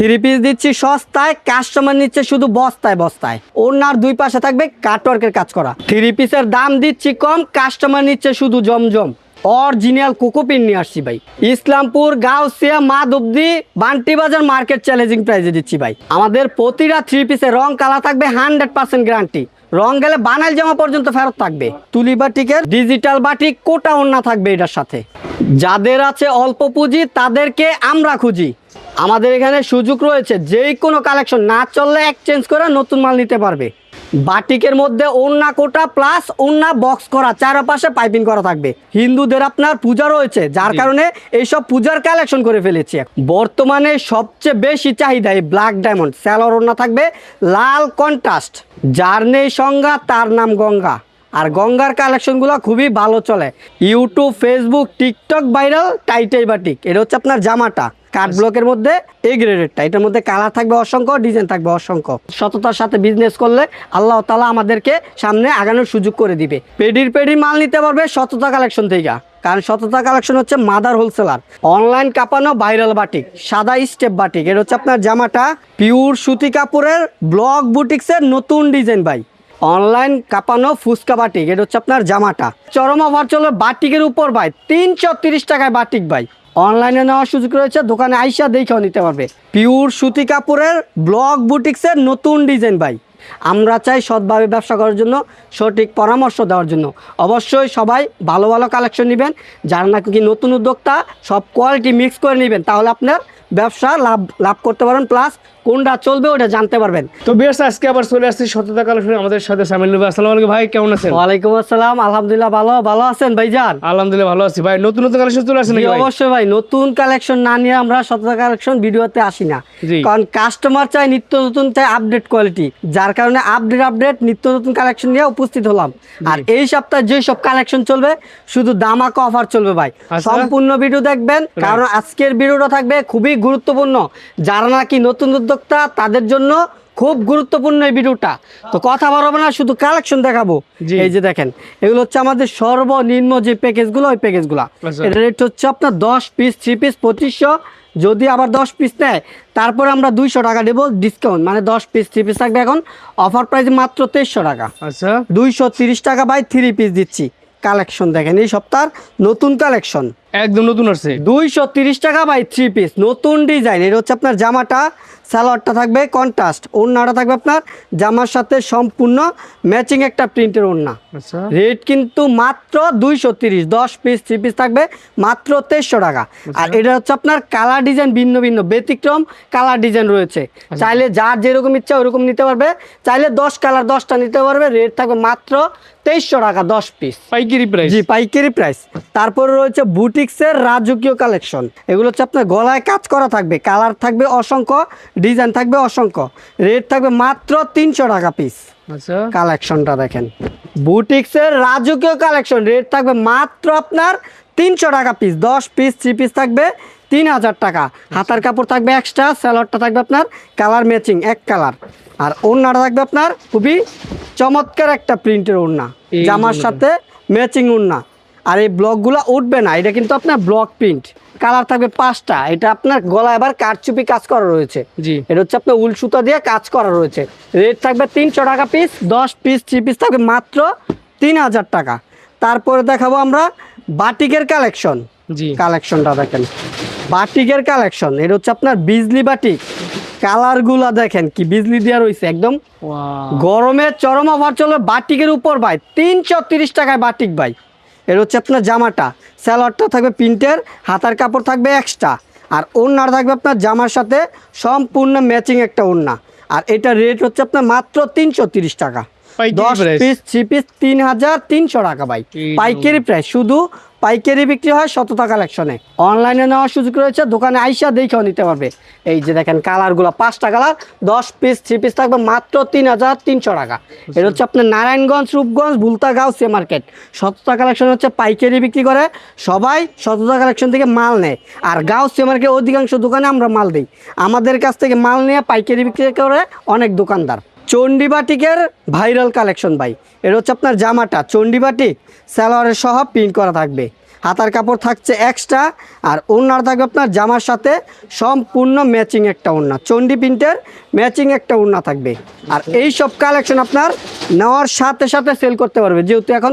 Three piece দিচ্ছি সস্তায়, customer নিচ্ছে শুধু বস্তায় বস্তায়। ওনার দুই পাশে থাকবে কাটওয়ার্কের কাজ করা। থ্রি পিসের দাম দিচ্ছি কম, কাস্টমার নিচ্ছে শুধু জমজম। অরিজিনাল কোকোপিন নিয়ে আসছি ভাই, ইসলামপুর, গাউসিয়া, মাধবদী, বান্টি বাজার মার্কেট চ্যালেঞ্জিং প্রাইসে দিচ্ছি ভাই। আমাদের প্রতিটা থ্রি পিসের রং কালার থাকবে 100% গ্যারান্টি। রং গেলে বানাইল জামা পর্যন্ত ফেরত থাকবে। তুলি বাটিকের ডিজিটাল বাটিক কোটা ওড়না থাকবে এটার সাথে। যাদের আছে অল্প পুঁজি তাদেরকে আমরা খুঁজি। আমাদের এখানে সুযোগ রয়েছে, যেই কোনো কালেকশন না চললে এক্সচেঞ্জ করে নতুন মাল নিতে পারবে। বাটিকের মধ্যে ওড়না কোটা প্লাস ওড়না বক্স করা, চারপাশে পাইপিং করা থাকবে। হিন্দুদের আপনার পূজা রয়েছে, যার কারণে এইসব পূজার কালেকশন করে ফেলেছি। বর্তমানে সবচেয়ে বেশি চাহিদা এই ব্ল্যাক ডায়মন্ড স্যালোর ওড়না থাকবে লাল কন্ট্রাস্ট। যার নেই সংজ্ঞা তার নাম গঙ্গা। আর গঙ্গার কালেকশনগুলো খুবই ভালো চলে, YouTube, Facebook, TikTok viral. Tie dye batik, এটা হচ্ছে আপনার জামাটা কাট ব্লকের মধ্যে এ গ্রেডেরটা। এটার মধ্যে কালার থাকবে অসংখ্য, ডিজাইন থাকবে অসংখ্য। সততার সাথে বিজনেস করলে আল্লাহ তাআলা আমাদেরকে সামনে আগানোর সুযোগ করে দিবে। পেডির মাল নিতে পারবে সততা কালেকশন থেকে, কারণ সততা কালেকশন হচ্ছে মাদার হোলসেলার। অনলাইন কাপানো ভাইরাল বাটিক, সাদা স্টেপ বাটিক। এটা হচ্ছে আপনার জামাটা পিওর সুতি কাপড়ের ব্লক বুটিক্সের নতুন ডিজাইন ভাই। অনলাইন কাপানো ফুচকা বাটিক, এটা হচ্ছে আপনার জামাটা। চরম অফার চলবে বাটিকের উপর ভাই, 330 টাকায় বাটিক ভাই। অনলাইনে নেওয়ার সুযোগ রয়েছে, দোকানে আইসা দেখেও নিতে পারবে। পিওর সুতি কাপড়ের ব্লক বুটিক্সের নতুন ডিজাইন ভাই। আমরা চাই সৎভাবে ব্যবসা করার জন্য, সঠিক পরামর্শ দেওয়ার জন্য। অবশ্যই সবাই ভালো ভালো কালেকশন নেবেন, যারা নাকি নতুন উদ্যোক্তা সব কোয়ালিটি মিক্স করে নেবেন, তাহলে আপনার ব্যবসা লাভ করতে পারেন, প্লাস কোনটা চলবে ওটা জানতে পারবেন। তো বিয়ার্স, আজকে আবার চলে আসছি সততা কালেকশন। আমাদের সাথে সামিল ভাই। আসসালামু আলাইকুম ভাই, কেমন আছেন? ওয়ালাইকুম আসসালাম, আলহামদুলিল্লাহ ভালো আছেন ভাইজান? আলহামদুলিল্লাহ ভালো আছি ভাই। নতুন কালেকশন চলে আসছে নাকি ভাই? অবশ্যই ভাই, নতুন কালেকশন না নিয়ে আমরা সততা কালেকশন ভিডিওতে আসি না। কারণ কাস্টমার চাই নিত্য নতুন, চাই আপডেট কোয়ালিটি, যার কারণে আপডেট নিত্য নতুন কালেকশন নিয়ে উপস্থিত হলাম। আর এই সপ্তাহে যে সব কালেকশন চলবে শুধু দামাকা অফার চলবে ভাই। সম্পূর্ণ ভিডিও দেখবেন, কারণ আজকের ভিডিওটা থাকবে খুবই গুরুত্বপূর্ণ। যারা নাকি নতুন উদ্যোক্তা তাদের জন্য খুব গুরুত্বপূর্ণ এই ভিডিওটা। তো কথা বলবো না, শুধু কালেকশন দেখাবো। এই যে দেখেন, এগুলো হচ্ছে আমাদের সর্বনিম্ন যে প্যাকেজগুলো, ওই প্যাকেজগুলো। এটা রেট হচ্ছে আপনার 10 পিস 3 পিস 2500। যদি আবার 10 পিস নেয় তারপরে আমরা 200 টাকা দেবো ডিসকাউন্ট। মানে 10 পিস 3 পিস থাকবে এখন অফার প্রাইস মাত্র 2300 টাকা। আচ্ছা, 230 টাকা বাই 3 পিস দিচ্ছি। কালেকশন দেখেন, এই সপ্তাহ নতুন কালেকশন একদম নতুন আসছে। 230 টাকা বাই 3 পিস, নতুন ডিজাইন। এটা হচ্ছে আপনার জামাটা, সালোয়ারটা থাকবে কন্ট্রাস্ট, ওড়নাটা থাকবে আপনার জামার সাথে সম্পূর্ণ ম্যাচিং একটা প্রিন্টের ওড়না। আচ্ছা, রেট কিন্তু মাত্র 230, 10 পিস 3 পিস থাকবে মাত্র 2300 টাকা। আর এটা হচ্ছে আপনার কালার ডিজাইন ভিন্ন ভিন্ন ব্যতিক্রম কালার ডিজাইন রয়েছে। চাইলে যার যেরকম ইচ্ছা ওরকম নিতে পারবে, চাইলে 10 কালার 10টা নিতে পারবে। রেট থাকবে মাত্র 2300 টাকা 10 পিস, পাইকারি প্রাইস। জি পাইকারি প্রাইস। তারপরে রয়েছে বুটিক্সের রাজকীয় কালেকশন। এগুলো হচ্ছে আপনার গলায় কাজ করা থাকবে, কালার থাকবে অসংখ্য, ডিজাইন থাকবে অসংখ্য। রেট থাকবে মাত্র 300 টাকা পিস। আচ্ছা, কালেকশনটা দেখেন, বুটিক্সের রাজকীয় কালেকশন। রেট থাকবে মাত্র আপনার 300 টাকা পিস, 10 পিস 3 পিস থাকবে 3000 টাকা। হাতার কাপড় থাকবে এক্সট্রা, স্যালোয়ারটা থাকবে আপনার কালার ম্যাচিং এক কালার। আর ওড়নাটা থাকবে আপনার খুবই চমৎকার একটা প্রিন্টের ওড়না, জামার সাথে ম্যাচিং ওড়না। আর এই ব্লকগুলো উঠবে না, এটা কিন্তু আপনার ব্লক প্রিন্ট। কালার থাকবে 5টা। এটা আপনার গলা এবার কারচুপি কাজ করা রয়েছে। জি, এটা হচ্ছে আপনার উল সুতা দিয়ে কাজ করা রয়েছে। রেট থাকবে 300 টাকা পিস, 10 পিস 3 পিস থাকবে মাত্র 3000 টাকা। তারপরে দেখাবো আমরা বাটিকের কালেকশন। জি, কালেকশনটা দেখেন, বাটিকের কালেকশন। এটা হচ্ছে আপনার বিজলি বাটিক। কালারগুলা দেখেন কি বিজলি দেওয়া রয়েছে একদম। গরমে চরম অফার চলবে বাটিকের উপর ভাই, 330 টাকায় বাটিক ভাই। এটা হচ্ছে আপনার জামাটা, স্যালোয়ারটা থাকবে প্রিন্টের, হাতার কাপড় থাকবে এক্সট্রা। আর ওড়নাটা থাকবে আপনার জামার সাথে সম্পূর্ণ ম্যাচিং একটা ওড়না। আর এটা রেট হচ্ছে আপনার মাত্র 330 টাকা, 10 পিস 3 পিস 3300 টাকা ভাই। পাইকারি প্রাইস, শুধু পাইকারি বিক্রি হয় সততা কালেকশনে। অনলাইনে নেওয়ার সুযোগ রয়েছে, দোকানে আইসা দেখেও নিতে পারবে। এই যে দেখেন কালারগুলো, 5টা কালার, 10 পিস 3 পিস থাকবে মাত্র 3300 টাকা। এটা হচ্ছে আপনার নারায়ণগঞ্জ, রূপগঞ্জ, ভুলতা, গাউসিয়া মার্কেট। সততা কালেকশন হচ্ছে পাইকারি বিক্রি করে, সবাই সততা কালেকশন থেকে মাল নেয়। আর গাউসিয়া মার্কেট অধিকাংশ দোকানে আমরা মাল দিই। আমাদের কাছ থেকে মাল নিয়ে পাইকারি বিক্রি করে অনেক দোকানদার। চণ্ডীবাটিকের ভাইরাল কালেকশন ভাই। এটা হচ্ছে আপনার জামাটা চণ্ডীবাটিক, সালোয়ারের সহ প্রিন্ট করা থাকবে। হাতার কাপড় থাকছে এক্সট্রা, আর ওড়নাটা থাকবে আপনার জামার সাথে সম্পূর্ণ ম্যাচিং একটা ওড়না, চন্ডি প্রিন্টের ম্যাচিং একটা ওড়না থাকবে। আর এই সব কালেকশন আপনার নেওয়ার সাথে সাথে সেল করতে পারবে, যেহেতু এখন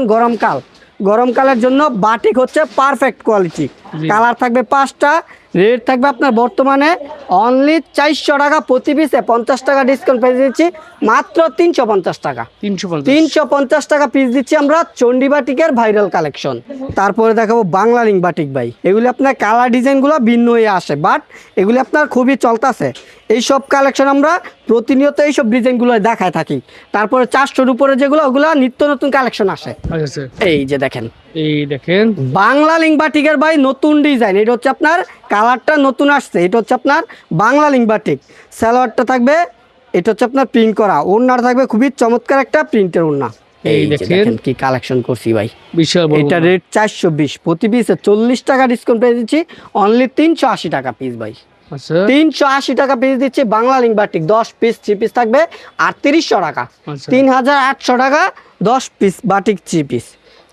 গরমকালের জন্য বাটিক হচ্ছে পারফেক্ট কোয়ালিটি। কালার থাকবে 5টা, রেট থাকবে আপনার বর্তমানে অনলি 400 টাকা প্রতি পিসে, 50 টাকা ডিসকাউন্ট পেয়ে দিচ্ছি মাত্র 350 টাকা। 350 টাকা পিস দিচ্ছি আমরা চন্ডি বাটিকের ভাইরাল কালেকশন। তারপরে দেখাবো বাংলা লিঙ্ক বাটিক ভাই, এগুলি আপনার কালার ডিজাইনগুলো ভিন্ন হয়ে আসে, বাট এগুলি আপনার খুবই চলতেছে। এইসব কালেকশন আমরা প্রতিনিয়ত এইসব ডিজাইনগুলো দেখায় থাকি। তারপরে 400-র উপরে যেগুলো, ওগুলো নিত্য নতুন কালেকশন আসে। এই যে দেখেন, বাংলা লিঙ্ক বাটিকের ভাই নতুন ডিজাইন, এটা হচ্ছে আপনার কালারটা নতুন আসছে, এটা হচ্ছে আপনার বাংলা লিঙ্ক বাটিক। সালোয়ারটা থাকবে, এটা হচ্ছে আপনার প্রিন্ট করা, ওড়নাটা থাকবে খুবই চমৎকার একটা প্রিন্টের ওড়না। এই দেখেন কি কালেকশন করছি ভাই, এটা রেট 420, প্রতি পিসে 40 টাকা ডিসকাউন্ট পেয়ে দিচ্ছি অনলি 380 টাকা পিস ভাই। 380 টাকা পিস দিচ্ছি Bangla link batik, 10 piece 3 piece থাকবে 3800 টাকা, 3800 টাকা 10 পিস বাটিক 3 পিস।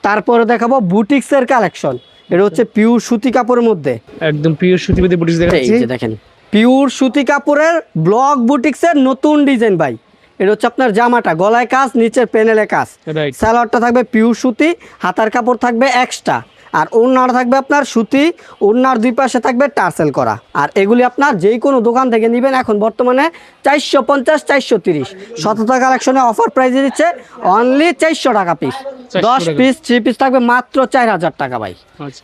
তারপরে দেখাবো বুটিক্সের কালেকশন, এটা হচ্ছে পিওর সুতি কাপড়ের মধ্যে, একদম পিওর সুতি মধ্যে বুটিক্স দেখাচ্ছি। এই যে দেখেন পিওর সুতি কাপড়ের ব্লক বুটিক্সের নতুন ডিজাইন ভাই। এটা হচ্ছে আপনার জামাটা গলায় কাজ, নিচের প্যানেলে কাজ, সালোয়ারটা থাকবে পিওর সুতি, হাতার কাপড় থাকবে এক্সট্রা, আর ওড়নাটা থাকবে আপনার সুতি, ওড়নার দুই পাশে থাকবে টার্সেল করা। আর এগুলি আপনার যেই কোনো দোকান থেকে নেবেন এখন বর্তমানে 450, 430। সততা কালেকশনে অফার প্রাইসে দিচ্ছে অনলি 400 টাকা পিস, 10 পিস 3 পিস থাকবে মাত্র 4000 টাকা ভাই।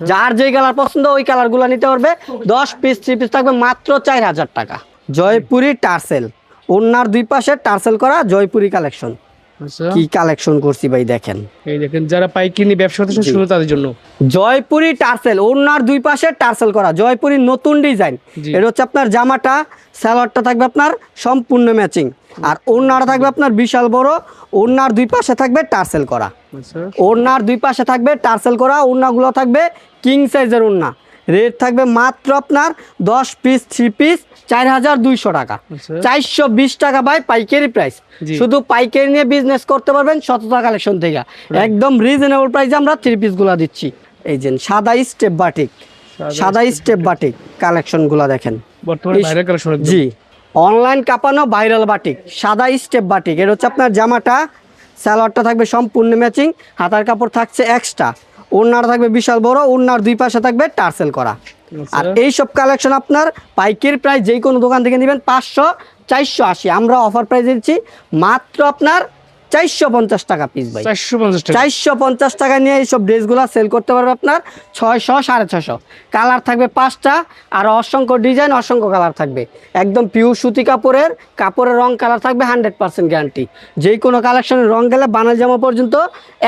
যার যেই কালার পছন্দ ওই কালারগুলো নিতে পারবে, 10 পিস 3 পিস থাকবে মাত্র 4000 টাকা। জয়পুরি টার্সেল, ওড়নার দুই পাশে টার্সেল করা জয়পুরি কালেকশন। কি কালেকশন করছি ভাই দেখেন, এই দেখেন যারা পাইকারি ব্যবসা করতে চান শুধু তাদের জন্য জয়পুরি টার্সেল, ওড়নার দুই পাশে টার্সেল করা জয়পুরি নতুন ডিজাইন। এটা হচ্ছে আপনার জামাটা, সালোয়ারটা থাকবে আপনার সম্পূর্ণ ম্যাচিং, আর ওড়নাটা থাকবে আপনার বিশাল বড়, ওড়নার দুই পাশে থাকবে টার্সেল করা, ওড়নার দুই পাশে থাকবে টার্সেল করা, ওড়নাগুলো থাকবে কিং সাইজের ওড়না। রেট থাকবে মাত্র আপনার 10 পিস 3 পিস 4200 টাকা, 420 টাকা ভাই পাইকারি প্রাইস। শুধু পাইকারি নিয়ে বিজনেস করতে পারবেন সততা কালেকশন থেকে, একদম রিজনেবল প্রাইসে আমরা 3 পিস গুলা দিচ্ছি। এই যে সাদা স্টেপ বাটিক, সাদা স্টেপ বাটিক কালেকশন গুলা দেখেন, জি অনলাইন কাঁপানো ভাইরাল বাটিক, সাদা স্টেপ বাটিক। এটা হচ্ছে আপনার জামাটা, সালোয়ারটা থাকবে সম্পূর্ণ ম্যাচিং, হাতার কাপড় থাকছে এক্সট্রা, ওড়নাটা থাকবে বিশাল বড়, ওড়নার দুই পাশে থাকবে টার্সেল করা। আর এই সব কালেকশন আপনার পাইকারি প্রাইস যেই কোনো দোকান থেকে নেবেন 500, 480, আমরা অফার প্রাইস দিচ্ছি মাত্র আপনার 450 টাকা পিস ভাই। 450 টাকা নিয়ে এইসব ড্রেসগুলো সেল করতে পারবে আপনার 600, 650। কালার থাকবে 5টা, আর অসংখ্য ডিজাইন, অসংখ্য কালার থাকবে, একদম পিওর সুতি কাপড়ের রং কালার থাকবে 100% গ্যারান্টি। যেই কোনো কালেকশনের রং গেলে বানাল জামা পর্যন্ত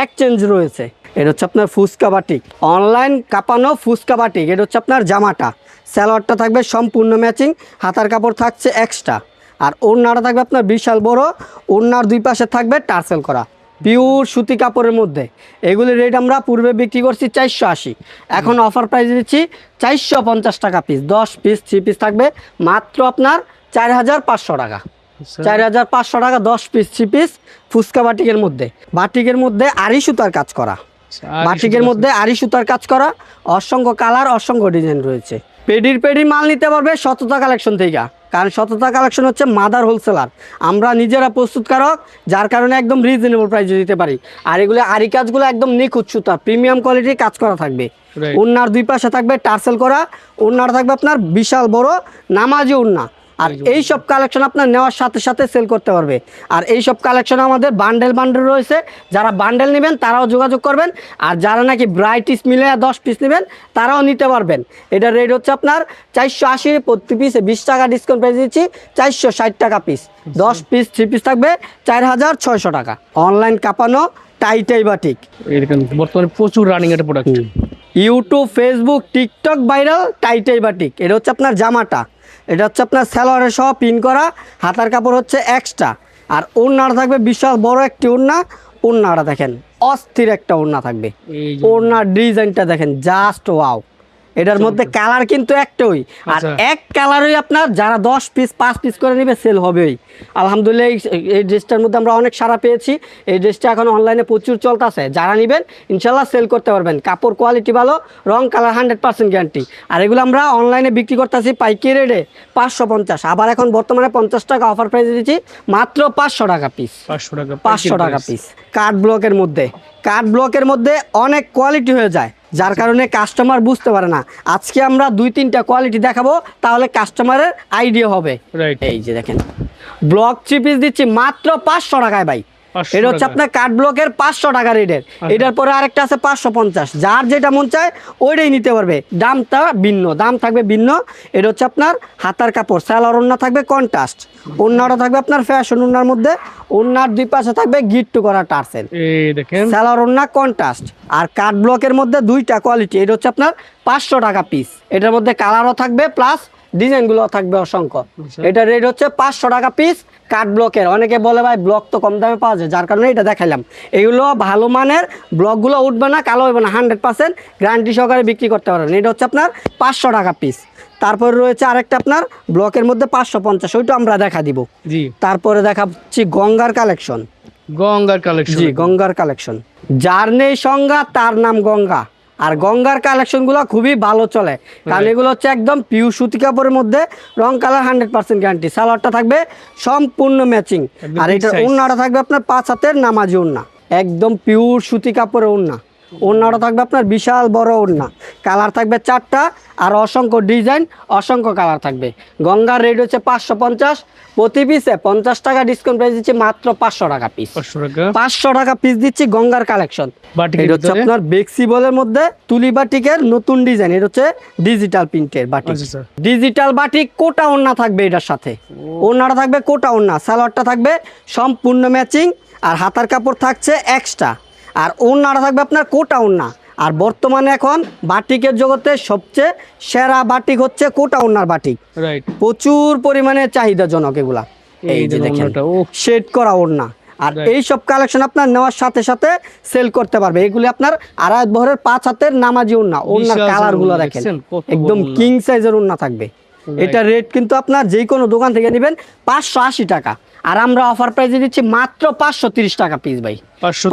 এক্সচেঞ্জ রয়েছে। এটা হচ্ছে আপনার ফুচকা বাটিক, অনলাইন কাঁপানো ফুচকা বাটিক। এটা হচ্ছে আপনার জামাটা, সালোয়ারটা থাকবে সম্পূর্ণ ম্যাচিং, হাতার কাপড় থাকছে এক্সট্রা, আর ওড়নাটা থাকবে আপনার বিশাল বড়, ওড়নার দুই পাশে থাকবে টার্সেল করা পিওর সুতি কাপড়ের মধ্যে। এগুলির রেট আমরা পূর্বে বিক্রি করছি 480, এখন অফার প্রাইস দিচ্ছি 450 টাকা পিস, 10 পিস 3 পিস থাকবে মাত্র আপনার 4500 টাকা। 4500 টাকা 10 পিস 3 পিস ফুচকা বাটিকের মধ্যে আড়ি সুতার কাজ করা, বাটিকের মধ্যে আড়ি সুতার কাজ করা, অসংখ্য কালার, অসংখ্য ডিজাইন রয়েছে। পেডি মাল নিতে পারবে সততা কালেকশন থেকে, কারণ সততা কালেকশন হচ্ছে মাদার হোলসেলার, আমরা নিজেরা প্রস্তুতকারক, যার কারণে একদম রিজনেবল প্রাইসে দিতে পারি। আর এগুলো আড়ি কাজগুলো একদম নিখুঁত সুতা, প্রিমিয়াম কোয়ালিটির কাজ করা থাকবে, ওড়নার দুই পাশে থাকবে টার্সেল করা, ওড়নাটা থাকবে আপনার বিশাল বড় নামাজি ওড়না। আর এই সব কালেকশন আপনার নেওয়ার সাথে সাথে সেল করতে পারবে। আর এই সব কালেকশন আমাদের বান্ডেল রয়েছে, যারা বান্ডেল নেবেন তারাও যোগাযোগ করবেন, আর যারা নাকি ব্রাইটিস মিলে 10 পিস নেবেন তারাও নিতে পারবেন। এটার রেট হচ্ছে আপনার 480, প্রতি পিসে 20 টাকা ডিসকাউন্ট পেয়ে দিচ্ছি 460 টাকা পিস, 10 পিস 3 পিস থাকবে 4600 টাকা। অনলাইন কাঁপানো টাই বাটিক, বর্তমানে প্রচুর রানিং একটা product, YouTube Facebook TikTok viral tie batik. এটা হচ্ছে আপনার জামাটা, এটা হচ্ছে আপনার সালোয়ারের সহ পিন করা, হাতার কাপড় হচ্ছে এক্সট্রা, আর ওড়নাটা থাকবে বিশাল বড় একটি ওড়না। ওড়নাটা দেখেন অস্থির একটা ওড়না থাকবে, ওড়নার ডিজাইনটা দেখেন জাস্ট ওয়াও, এটার মধ্যে কালার কিন্তু একটাই, আর আচ্ছা। এক কালারই আপনার যারা 10 পিস 5 পিস করে নেবে সেল হবেই। আলহামদুলিল্লাহ এই ড্রেসটার মধ্যে আমরা অনেক সাড়া পেয়েছি। এই ড্রেসটা এখন অনলাইনে প্রচুর চলতেছে, যারা নেবেন ইনশাল্লাহ সেল করতে পারবেন। কাপড় কোয়ালিটি ভালো, রং কালার 100% গ্যারান্টি। আর এগুলো আমরা অনলাইনে বিক্রি করতেছি পাইকারি রেটে 550, আবার এখন বর্তমানে 50 টাকা অফার প্রাইসে দিচ্ছি মাত্র 500 টাকা পিস। 500 টাকা পিস কাঠ ব্লকের মধ্যে। কাঠ ব্লকের মধ্যে অনেক কোয়ালিটি হয়ে যায়, যার কারণে কাস্টমার বুঝতে পারে না। আজকে আমরা 2-3টা কোয়ালিটি দেখাবো, তাহলে কাস্টমারের আইডিয়া হবে। রাইট। এই যে দেখেন ব্লক 3 পিস দিচ্ছি মাত্র 500 টাকায় ভাই। 500 এটা হচ্ছে টাকা। আপনার কাঠ ব্লকের 500 টাকা রেটের। এটার পরে আরেকটা আছে 550, যার যেটা মন চায় ওইটাই নিতে পারবে। দামটা ভিন্ন, দাম থাকবে ভিন্ন। এটা হচ্ছে আপনার হাতার কাপড়, সালোয়ার ওড়না থাকবে কন্ট্রাস্ট, ওড়নাটা থাকবে আপনার ফ্যাশন ওড়নার মধ্যে, ওড়নার দুই পাশে থাকবে গিট্টু করা টার্সেল, এই দেখেন সালোয়ার ওড়না কন্ট্রাস্ট। আর কাঠ ব্লকের মধ্যে 2টা কোয়ালিটি। এটা হচ্ছে আপনার 500 টাকা পিস। এটার মধ্যে কালারও থাকবে প্লাস ডিজাইনগুলো থাকবে অসংখ্য। এটা রেট হচ্ছে 500 টাকা পিস কাঠ ব্লকের। অনেকে বলে ভাই ব্লক তো কম দামে পাওয়া যায়, যার কারণে এটা দেখাইলাম। এগুলো ভালো মানের, ব্লকগুলো উঠবে না, কালো হবে না, 100% গ্যারান্টি সহকারে বিক্রি করতে পারবেন। এটা হচ্ছে আপনার 500 টাকা পিস। তারপরে রয়েছে আরেকটা আপনার ব্লকের মধ্যে 550, ওইটা আমরা দেখা দিব। জি। তারপরে দেখাচ্ছি গঙ্গার কালেকশন। গঙ্গার কালেকশন। জি, গঙ্গার কালেকশন। যার নেই সংজ্ঞা তার নাম গঙ্গা। আর গঙ্গার কালেকশনগুলো খুবই ভালো চলে, কারণ এগুলো হচ্ছে একদম পিওর সুতি কাপড়ের মধ্যে, রং কালার 100% গ্যারান্টি। সালোয়ারটা থাকবে সম্পূর্ণ ম্যাচিং, একদম আর big এটার size। ওড়নাটা থাকবে আপনার 5 হাতের নামাজি ওড়না, একদম পিওর সুতি কাপড়ের ওড়না। ওড়নাটা থাকবে আপনার বিশাল বড় ওড়না, কালার থাকবে 4টা, আর অসংখ্য ডিজাইন, অসংখ্য কালার থাকবে। গঙ্গার রেট হচ্ছে 550, প্রতি পিসে 50 টাকা ডিসকাউন্ট প্রাইস দিচ্ছি মাত্র 500 টাকা পিস। 500 টাকা। 500 টাকা পিস দিচ্ছি গঙ্গার কালেকশন। বাটিকের এটা হচ্ছে ভিতরে? আপনার বেক্সিবলের মধ্যে তুলি বাটিকের নতুন ডিজাইন। এটা হচ্ছে ডিজিটাল প্রিন্টের বাটিক। আচ্ছা, স্যার। ডিজিটাল বাটিক কোটা ওড়না থাকবে এটার সাথে। ওড়নাটা থাকবে কোটা ওড়না, সালোয়ারটা থাকবে সম্পূর্ণ ম্যাচিং, আর হাতার কাপড় থাকছে এক্সট্রা, আর ওড়নাটা থাকবে আপনার কোটা ওড়না। আর বর্তমানে এখন বাটিকের জগতে সবচেয়ে সেরা বাটিক হচ্ছে কোটা ওড়নার বাটিক। রাইট। প্রচুর পরিমাণে চাহিদাজনক এগুলা। এই যে দেখেন ওড়নাটা, ও শেড করা ওড়না। আর Right. এই সব কালেকশন আপনার নেওয়ার সাথে সাথে সেল করতে পারবে। এগুলি আপনার আড়াই বহরের 5 হাতের নামাজি ওড়না। ওড়নার বিশাল কালার গুলো ওড়না দেখেন, দেখছেন? কত একদম বড় ওড়না। কিং সাইজের ওড়না থাকবে। এটা রেট কিন্তু আপনার যে কোনো দোকান থেকে নেবেন 580 টাকা, আর আমরা অফার প্রাইসে দিচ্ছি মাত্র 530 টাকা পিস ভাই।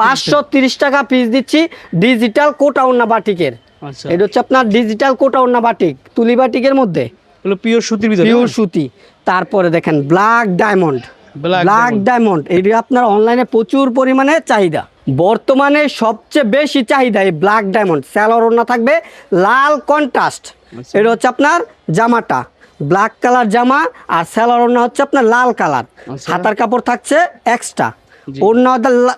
530 টাকা পিস দিচ্ছি ডিজিটাল কোটা ওড়না বাটিকের। আচ্ছা। এটা হচ্ছে আপনার ডিজিটাল কোটা ওড়না বাটিক, তুলি বাটিকের মধ্যে হলো পিওর সুতির ভিতরে। পিওর সুতি। তারপরে দেখেন black diamond. Black black diamond এটা আপনার অনলাইনে প্রচুর পরিমাণে চাহিদা, বর্তমানে সবচেয়ে বেশি চাহিদা এই ব্ল্যাক ডায়মন্ড। সালোয়ার ওড়না থাকবে লাল কন্ট্রাস্ট। এটা হচ্ছে আপনার জামাটা ব্ল্যাক কালার জামা, আর সালোয়ার ওড়না হচ্ছে আপনার লাল কালার। আচ্ছা। হাতার কাপড় থাকছে এক্সট্রা। জি।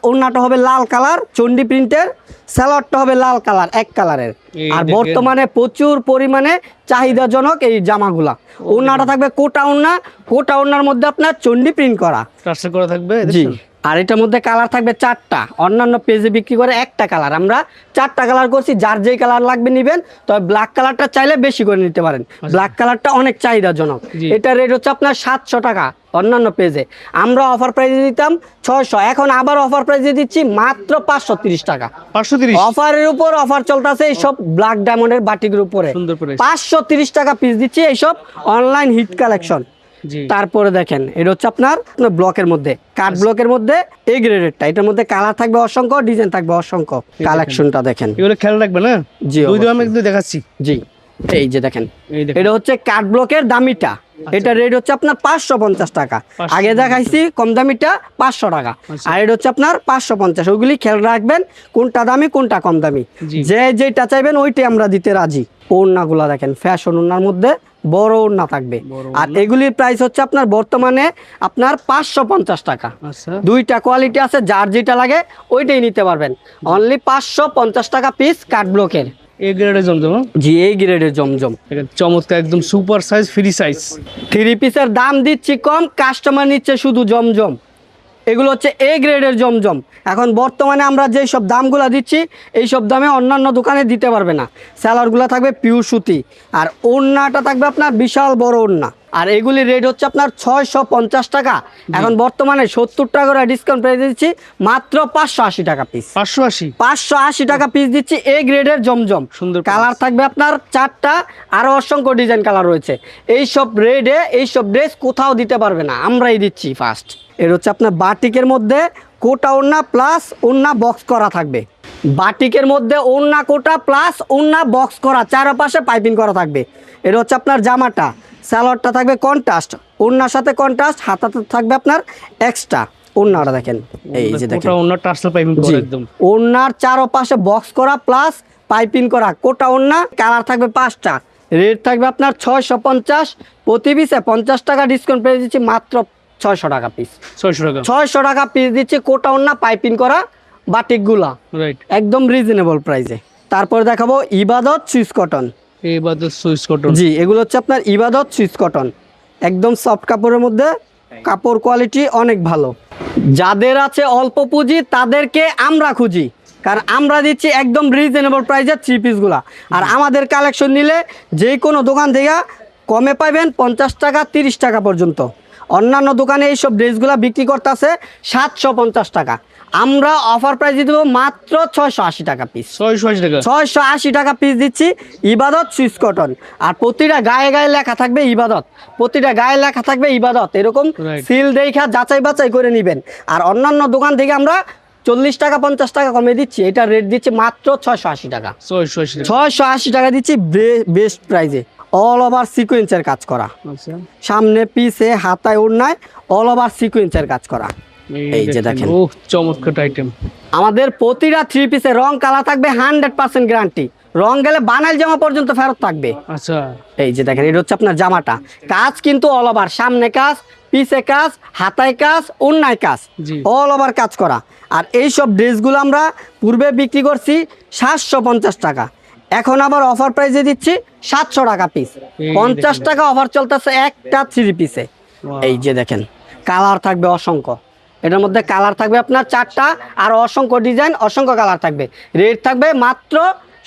ওড়নাটা হবে লাল কালার চন্ডি প্রিন্টের, সালোয়ারটা হবে লাল কালার, এক কালারের। এই আর দেখেন। বর্তমানে প্রচুর পরিমাণে চাহিদাজনক এই জামাগুলা। ওড়নাটা থাকবে কোটা ওড়না, কোটা ওড়নার মধ্যে আপনার চন্ডি প্রিন্ট করা। ট্রান্সফার করা থাকবে। জি, দেখছেন? আর এটার মধ্যে কালার থাকবে 4টা। অন্যান্য পেজে বিক্রি করে একটা কালার, আমরা 4টা কালার করছি। যার যেই কালার লাগবে নেবেন, তবে ব্ল্যাক কালারটা চাইলে বেশি করে নিতে পারেন। ব্ল্যাক কালারটা অনেক চাহিদাজনক। জি। এটা রেট হচ্ছে আপনার 700 টাকা অন্যান্য পেজে। আমরা অফার প্রাইসে দিতাম 600, এখন আবার অফার প্রাইসে দিচ্ছি মাত্র 530 টাকা। 530। অফারের উপর অফার চলতেছে এইসব ব্ল্যাক ডায়মন্ডের বাটিকের উপরে। সুন্দর price। 530 টাকা পিস দিচ্ছি এইসব অনলাইন হিট কালেকশন। জি। তারপরে দেখেন এটা হচ্ছে আপনার ব্লকের মধ্যে, কাঠ ব্লকের মধ্যে এই গ্রেডেরটা। এটার মধ্যে কালার থাকবে অসংখ্য, ডিজাইন থাকবে অসংখ্য। কালেকশনটা দেখেন। এগুলো খেয়াল রাখবে না? জি, দুই দাম অবশ্যই। একটু দেখাচ্ছি। জি, এই যে দেখেন এই দেখেন। এটা হচ্ছে কাঠ ব্লকের দামিটা। এটা রেট হচ্ছে আপনার 550 টাকা। 550 আগে দেখাইছি কম দামিটা 500 টাকা, আচ্ছা। আর এটা হচ্ছে আপনার 550। ওইগুলি খেয়াল রাখবেন কোনটা দামি কোনটা কম দামি। জি। যে যেটা চাইবেন ওইটাই আমরা দিতে রাজি। ওড়নাগুলা দেখেন ফ্যাশন ওড়নার মধ্যে বড় ওড়না থাকবে, বড় আর এগুলির প্রাইস হচ্ছে আপনার বর্তমানে আপনার 550 টাকা। আচ্ছা। 2টা কোয়ালিটি আছে, যার যেটা লাগে ওইটাই নিতে পারবেন। অনলি 550 টাকা পিস কাঠ ব্লকের। এই গ্রেডের জমজম। জি, এই গ্রেডের জমজম। দেখেন চমৎকার, একদম সুপার সাইজ, ফ্রি সাইজ। 3 পিসের দাম দিচ্ছি কম, কাস্টমার নিচ্ছে শুধু জমজম। এগুলো হচ্ছে এ গ্রেডের জমজম। এখন বর্তমানে আমরা যেই সব দামগুলো দিচ্ছি এই সব দামে অন্যান্য দোকানে দিতে পারবে না। স্যালারগুলো থাকবে পিওর সুতি, আর ওড়নাটা থাকবে আপনার বিশাল বড় ওড়না। আর এগুলি রেট হচ্ছে আপনার 650 টাকা। এখন বর্তমানে 70 টাকা করে ডিসকাউন্ট প্রাইস দিচ্ছি, মাত্র 580 টাকা পিস। 580 580 টাকা পিস দিচ্ছি। এ গ্রেডের জমজম, সুন্দর কালার থাকবে আপনার 4টা, আরো অসংখ্য ডিজাইন কালার রয়েছে। এইসব রেডে এইসব ড্রেস কোথাও দিতে পারবে না, আমরাই দিচ্ছি ফার্স্ট। এর হচ্ছে আপনার বাটিকের মধ্যে কোটা ওড়না প্লাস ওড়না বক্স করা থাকবে। বাটিকের মধ্যে ওড়না কোটা প্লাস ওড়না বক্স করা, চারপাশে পাইপিং করা থাকবে। এর হচ্ছে আপনার জামাটা, সালোয়ারটা থাকবে কন্ট্রাস্ট, ওড়নার সাথে কন্ট্রাস্ট, হাতাতে থাকবে আপনার এক্সট্রা। ওড়নাটা দেখেন, এই যে দেখেন ওটা ওনার টার্সেল পাইপিং করা একদম। ওড়নার চারপাশে বক্স করা প্লাস পাইপিং করা কোটা ওড়না। কালার থাকবে 5টা, রেট থাকবে আপনার 650, প্রতি পিসে 50 টাকা ডিসকাউন্ট পেয়ে দিচ্ছি, মাত্র 600 টাকা পিস। 600 টাকা 600 টাকা পিস দিচ্ছি কোটা ওড়না পাইপিং করা বাটিকগুলা, রাইট, একদম রিজনেবল প্রাইসে। তারপরে দেখাবো ইবাদত সুইস কটন। এবার তো সুইস কটন। জি, এগুলো হচ্ছে আপনার ইবাদত সুইস কটন, একদম সফট কাপড়ের মধ্যে, কাপড় কোয়ালিটি অনেক ভালো। যাদের আছে অল্প পুঁজি তাদেরকে আমরা খুঁজি, কারণ আমরা দিচ্ছি একদম রিজনেবল প্রাইসে থ্রি পিসগুলা। আর আমাদের কালেকশন নিলে যে কোনো দোকান থেকে কমে পাবেন 50 টাকা 30 টাকা পর্যন্ত। অন্যান্য দোকানে এইসব ড্রেসগুলা বিক্রি করতেছে 750 টাকা, আমরা অফার প্রাইস দিয়ে দেবো মাত্র 680 টাকা পিস। 680 টাকা 680 টাকা পিস দিচ্ছি ইবাদত সুইস কটন। আর প্রতিটা গায়ে গায়ে লেখা থাকবে ইবাদত, প্রতিটা গায়ে লেখা থাকবে ইবাদত, এরকম Right. সিল দেখা যাচাই বাছাই করে নেবেন। আর অন্যান্য দোকান থেকে আমরা 40 টাকা 50 টাকা কমে দিচ্ছি, এটা রেট দিচ্ছি মাত্র 680 টাকা। 680 টাকা 680 টাকা দিচ্ছি বেস্ট প্রাইজে। অল ওভার সিকোয়েন্সের কাজ করা, আচ্ছা। সামনে পিছে হাতায় ওড়নায় অল ওভার সিকোয়েন্সের কাজ করা। এই যে দেখেন, ও চমৎকার আইটেম। আমাদের প্রতিটা থ্রি পিসে রং কালার থাকবে 100% গ্যারান্টি, রং গেলে বানাইল জামা পর্যন্ত ফেরত থাকবে। আচ্ছা, এই যে দেখেন, এটা হচ্ছে আপনার জামাটা, কাজ কিন্তু অল ওভার, সামনে কাজ, পিছে কাজ, হাতায় কাজ, ওড়নায় কাজ, জি। অল ওভার কাজ করা। আর এই সব ড্রেসগুলো আমরা পূর্বে বিক্রি করছি 750 টাকা, এখন আবার অফার প্রাইসে দিচ্ছি 700 টাকা পিস। এই 50 টাকা অফার চলতেছে একটা থ্রি পিসে। Wow. এই যে দেখেন, কালার থাকবে অসংখ্য, এটার মধ্যে কালার থাকবে আপনার 4টা, আর অসংখ্য ডিজাইন, অসংখ্য কালার থাকবে। রেট থাকবে মাত্র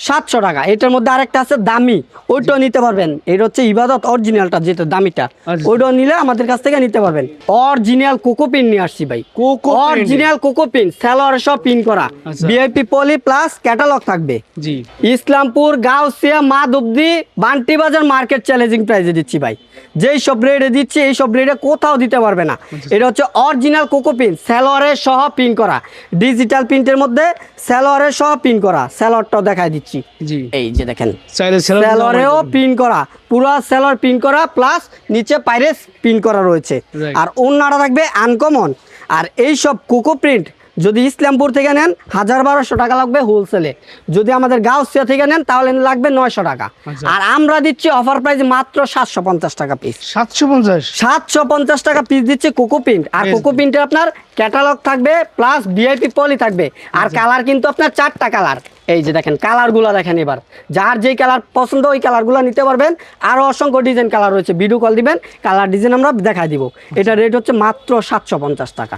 700 টাকা। এটার মধ্যে আরেকটা আছে দামি, ওইটাও নিতে পারবেন। এটা হচ্ছে ইবাদত অরিজিনালটা, যেটা দামিটা, আচ্ছা। ওইটাও নিলে আমাদের কাছ থেকে নিতে পারবেন। অরিজিনাল কোকোপিন নিয়ে আসছি ভাই, Coco print। অরিজিনাল কোকোপিন, সালোয়ার সব পিন করা, আচ্ছা। ভিআইপি পলি প্লাস ক্যাটালগ থাকবে। জি, ইসলামপুর, গাউসিয়া, মাধবদী, বান্টি বাজার মার্কেট চ্যালেঞ্জিং প্রাইসে দিচ্ছি ভাই। যেই সব রেটে দিচ্ছি এই সব রেটে কোথাও দিতে পারবে না। এটা হচ্ছে অরিজিনাল কোকো পিন, সালোয়ারের সহ পিন করা, ডিজিটাল প্রিন্টের মধ্যে সালোয়ারের সহ পিন করা। সালোয়ারটাও দেখাই দিচ্ছি, জি। এই যে দেখেন, চাইলে সালোয়ারেও পিন করা, পুরো সালোয়ার পিন করা প্লাস নিচে পাইরেস পিন করা রয়েছে। Right. আর ওড়নাটা থাকবে আনকমন। আর এই সব কোকো প্রিন্ট যদি ইসলামপুর থেকে নেন 1000-1200 টাকা লাগবে হোলসেলে, যদি আমাদের গাউসিয়া থেকে নেন তাহলে লাগবে 900 টাকা। আচ্ছা। আর আমরা দিচ্ছি অফার প্রাইস মাত্র 750 টাকা পিস। 750 750 টাকা পিস দিচ্ছে কোকো প্রিন্ট। আর Yes. কোকো প্রিন্টের আপনার ক্যাটালগ থাকবে প্লাস ভিআইপি পলি থাকবে। আর কালার কিন্তু আপনার 4টা কালার, এই যে দেখেন কালারগুলো দেখেন। এবার যার যেই কালার পছন্দ ওই কালারগুলো নিতে পারবেন। আরও অসংখ্য ডিজাইন কালার রয়েছে, ভিডিও কল দিবেন, কালার ডিজাইন আমরা দেখাই দিব। এটা রেট হচ্ছে মাত্র 750 টাকা।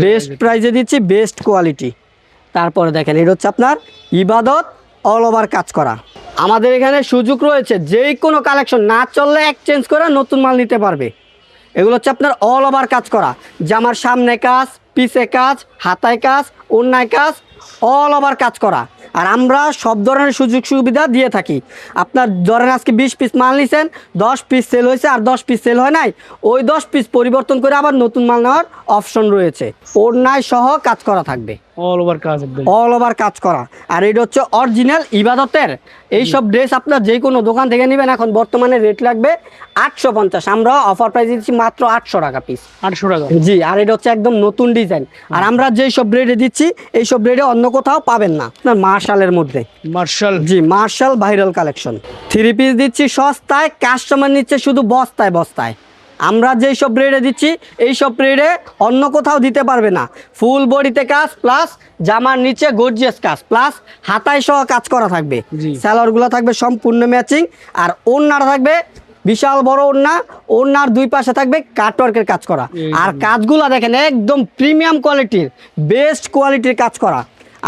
বেস্ট প্রাইজে দিচ্ছি, বেস্ট কোয়ালিটি। তারপরে দেখেন, এটা হচ্ছে আপনার ইবাদত অল ওভার কাজ করা। আমাদের এখানে সুযোগ রয়েছে, যেই কোনো কালেকশন না চললে এক্সচেঞ্জ করে নতুন মাল নিতে পারবে। এগুলো হচ্ছে আপনার অল ওভার কাজ করা, জামার সামনে কাজ, পিছে কাজ, হাতায় কাজ, ওড়নায় কাজ, অল ওভার কাজ করা। আর আমরা সব ধরনের সুযোগ সুবিধা দিয়ে থাকি। আপনার ধরেন আজকে 20 পিস মাল নিছেন, 10 পিস সেল হয়েছে আর 10 পিস সেল হয় নাই, ওই 10 পিস পরিবর্তন করে আবার নতুন মাল নেওয়ার অপশন রয়েছে। ওড়নায় সহ কাজ করা থাকবে, অল ওভার কাজ একদম। অল ওভার কাজ করা। আর এটা হচ্ছে অরিজিনাল ইবাদতের। এইসব ড্রেস আপনার যে কোনো দোকান থেকে নেবেন, এখন বর্তমানে রেট লাগবে 850, আমরা অফার প্রাইস দিচ্ছি মাত্র 800 টাকা পিস। 800 টাকা জি, আর এটা হচ্ছে একদম নতুন ডিজাইন। আর আমরা যেই সব রেটে দিচ্ছি এই সব রেটে অন্য কোথাও পাবেন না। আপনার মার্শালের মধ্যে, মার্শাল। জি, Marshal viral collection three piece দিচ্ছি সস্তায়, কাস্টমার নিচ্ছে শুধু বস্তায় বস্তায়। আমরা যেই সব রেটে দিচ্ছি এই সব রেটে অন্য কোথাও দিতে পারবে না। ফুল বডিতে কাজ প্লাস জামার নিচে গর্জিয়াস কাজ প্লাস হাতায় সহ কাজ করা থাকবে। জি। সালোয়ারগুলো থাকবে সম্পূর্ণ ম্যাচিং। আর ওড়নাটা থাকবে বিশাল বড় ওড়না, ওড়নার দুই পাশে থাকবে কাটওয়ার্কের কাজ করা। আর কাজগুলো দেখেন একদম প্রিমিয়াম কোয়ালিটির, বেস্ট কোয়ালিটির কাজ করা।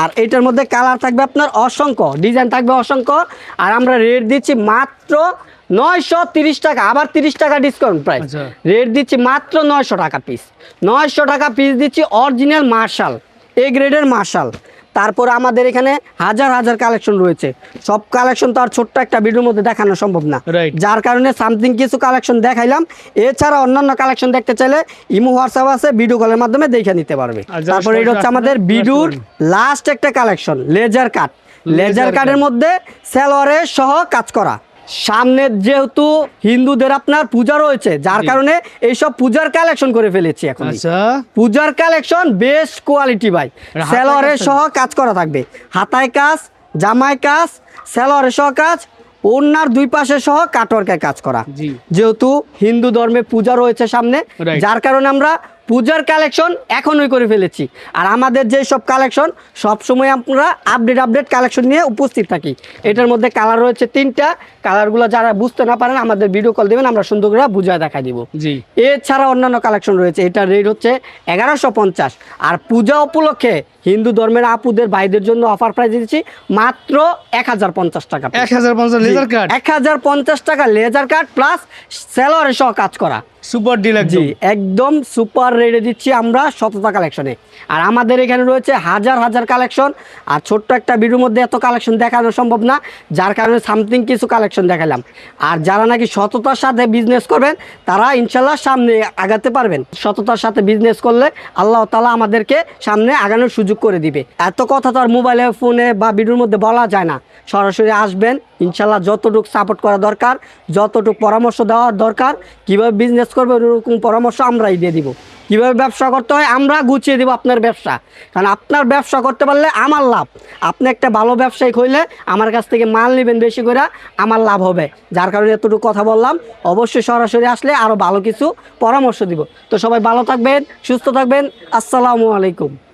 আর এটার মধ্যে কালার থাকবে আপনার অসংখ্য, ডিজাইন থাকবে অসংখ্য। আর আমরা রেট দিচ্ছি মাত্র 930 টাকা, আবার 30 টাকা ডিসকাউন্ট প্রাইস। আচ্ছা। রেট দিচ্ছি মাত্র 900 টাকা পিস। 900 টাকা পিস দিচ্ছি, অরিজিনাল মার্শাল, এ গ্রেডের মার্শাল। তারপর আমাদের এখানে হাজার হাজার কালেকশন রয়েছে। সব কালেকশন তো আর ছোট্ট একটা ভিডিওর মধ্যে দেখানো সম্ভব না, Right. যার কারণে সামথিং কিছু কালেকশন দেখাইলাম। এছাড়া অন্যান্য কালেকশন দেখতে চাইলে ইমো হোয়াটসঅ্যাপ আছে, ভিডিও কলের মাধ্যমে দেখে নিতে পারবে। আর যারা তারপর এটা হচ্ছে সরাসরি আমাদের আসতে ভিডিওর পারবেন। লাস্ট একটা collection, laser cut. Laser Laser কাটের cut। মধ্যে সালোয়ারের সহ কাজ করা। সামনে যেহেতু হিন্দুদের আপনার পূজা রয়েছে, যার জি। কারণে এইসব পূজার কালেকশন করে ফেলেছি এখন। আচ্ছা, পূজার কালেকশন বেস্ট কোয়ালিটি ভাই। হাতায় সালোয়ারের কাজ সহ কাজ করা থাকবে, হাতায় কাজ, জামায় কাজ, সালোয়ারের সহ কাজ, ওড়নার দুই পাশে সহ কাটওয়ার্কের কাজ করা। জি। যেহেতু হিন্দু ধর্মে পূজা রয়েছে সামনে, Right. যার কারণে আমরা পূজার কালেকশন এখনই করে ফেলেছি। আর আমাদের যে সব কালেকশন সবসময় আমরা আপডেট কালেকশন নিয়ে উপস্থিত থাকি। এটার মধ্যে কালার রয়েছে 3টা। কালারগুলো যারা বুঝতে না পারেন আমাদের ভিডিও কল দেবেন, আমরা সুন্দর করে বুঝায় দেখা দিব। জি। এছাড়া অন্যান্য কালেকশন রয়েছে। এটার রেট হচ্ছে 1150। আর পূজা উপলক্ষে হিন্দু ধর্মের আপুদের ভাইদের জন্য অফার প্রাইস দিচ্ছি মাত্র 1050 টাকা। 1050 লেজার কাট, 1050 টাকা লেজার কাট প্লাস সালোয়ারের সহ কাজ করা। সুপার ডিল জি, একদম। একদম সুপার রেটে দিচ্ছি আমরা সততা কালেকশনে। আর আমাদের এখানে রয়েছে হাজার হাজার কালেকশন। আর ছোট্ট একটা ভিডিওর মধ্যে এত কালেকশন দেখানো সম্ভব না, যার কারণে সামথিং কিছু কালেকশন দেখালাম। আর যারা নাকি সততার সাথে বিজনেস করবেন তারা ইনশাল্লাহ সামনে আগাতে পারবেন। সততার সাথে বিজনেস করলে আল্লাহ তাআলা আমাদেরকে সামনে আগানোর সুযোগ করে দিবে। এত কথা তো আর মোবাইলে, ফোনে বা ভিডিওর মধ্যে বলা যায় না। সরাসরি আসবেন, ইনশাল্লাহ যতটুকু সাপোর্ট করা দরকার, যতটুকু পরামর্শ দেওয়ার দরকার, কীভাবে বিজনেস করবে ওরকম পরামর্শ আমরাই দিয়ে দিব। কীভাবে ব্যবসা করতে হয় আমরা গুছিয়ে দেবো আপনার ব্যবসা। কারণ আপনার ব্যবসা করতে পারলে আমার লাভ। আপনি একটা ভালো ব্যবসায়িক হইলে আমার কাছ থেকে মাল নেবেন বেশি করে, আমার লাভ হবে। যার কারণে এতটুকু কথা বললাম। অবশ্যই সরাসরি আসলে আরও ভালো কিছু পরামর্শ দিব। তো সবাই ভালো থাকবেন, সুস্থ থাকবেন। আসসালামু আলাইকুম।